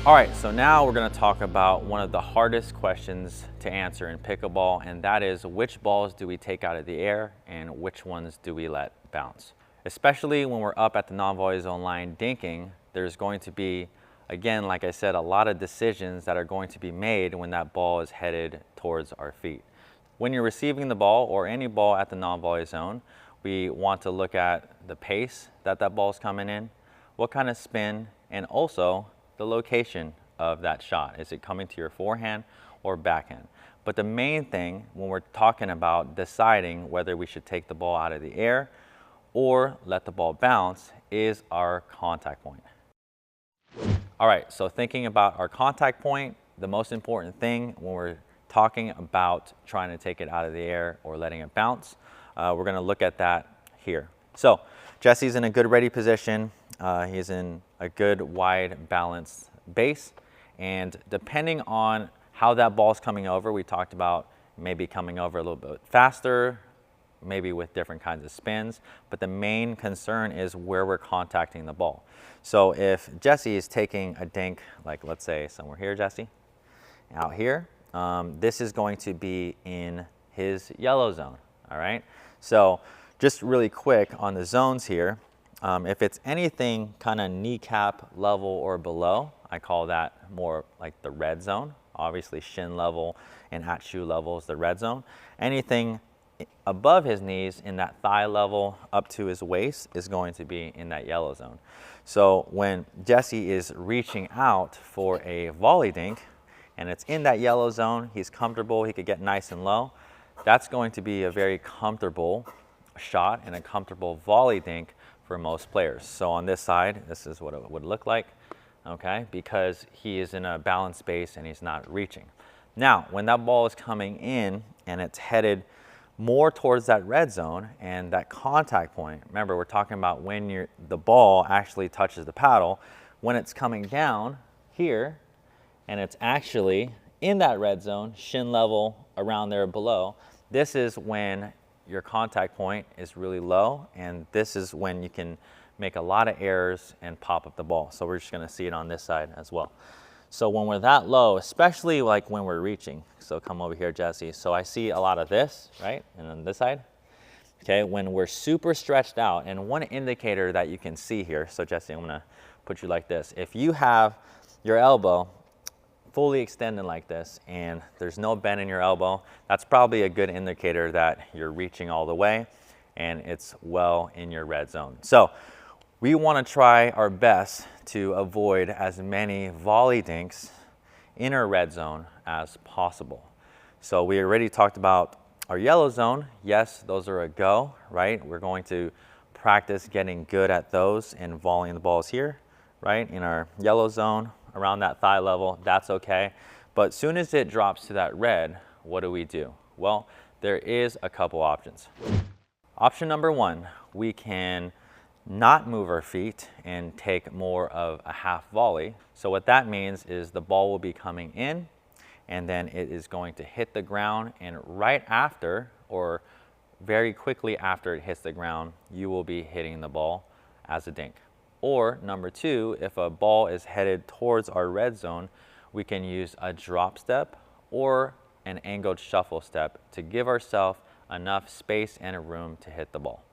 All right, so now we're going to talk about one of the hardest questions to answer in pickleball, and that is which balls do we take out of the air and which ones do we let bounce? Especially when we're up at the non-volley zone line dinking, there's going to be, again, like I said, a lot of decisions that are going to be made when that ball is headed towards our feet. When you're receiving the ball or any ball at the non-volley zone, we want to look at the pace that ball is coming in, what kind of spin, and also the location of that shot. Is it coming to your forehand or backhand? But the main thing when we're talking about deciding whether we should take the ball out of the air or let the ball bounce is our contact point. All right, so thinking about our contact point, the most important thing when we're talking about trying to take it out of the air or letting it bounce, we're gonna look at that here. So Jesse's in a good ready position. He's in a good wide balanced base, and depending on how that ball's coming over, we talked about maybe coming over a little bit faster, maybe with different kinds of spins, but the main concern is where we're contacting the ball. So if Jesse is taking a dink, like let's say somewhere here, Jesse, out here, this is going to be in his yellow zone, all right? So just really quick on the zones here, if it's anything kind of kneecap level or below, I call that more like the red zone. Obviously shin level and at shoe level is the red zone. Anything above his knees in that thigh level up to his waist is going to be in that yellow zone. So when Jesse is reaching out for a volley dink and it's in that yellow zone, he's comfortable, he could get nice and low. That's going to be a very comfortable shot and a comfortable volley dink for most players. So on this side, this is what it would look like, okay, because he is in a balanced space and he's not reaching. Now, when that ball is coming in and it's headed more towards that red zone and that contact point, remember we're talking about when the ball actually touches the paddle, when it's coming down here and it's actually in that red zone, shin level around there below, this is when your contact point is really low, and this is when you can make a lot of errors and pop up the ball. So we're just gonna see it on this side as well. So when we're that low, especially like when we're reaching, so come over here, Jesse. So I see a lot of this, right? And on this side, okay, when we're super stretched out, and one indicator that you can see here, so Jesse, I'm gonna put you like this. If you have your elbow fully extended like this and there's no bend in your elbow, that's probably a good indicator that you're reaching all the way and it's well in your red zone. So we want to try our best to avoid as many volley dinks in our red zone as possible. So we already talked about our yellow zone. Yes, those are a go, right? We're going to practice getting good at those and volleying the balls here, right? In our yellow zone, around that thigh level, that's okay. But soon as it drops to that red, what do? Well, there is a couple options. Option number one, we can not move our feet and take more of a half volley. So what that means is the ball will be coming in and then it is going to hit the ground, and right after or very quickly after it hits the ground, you will be hitting the ball as a dink. Or number two, if a ball is headed towards our red zone, we can use a drop step or an angled shuffle step to give ourselves enough space and room to hit the ball.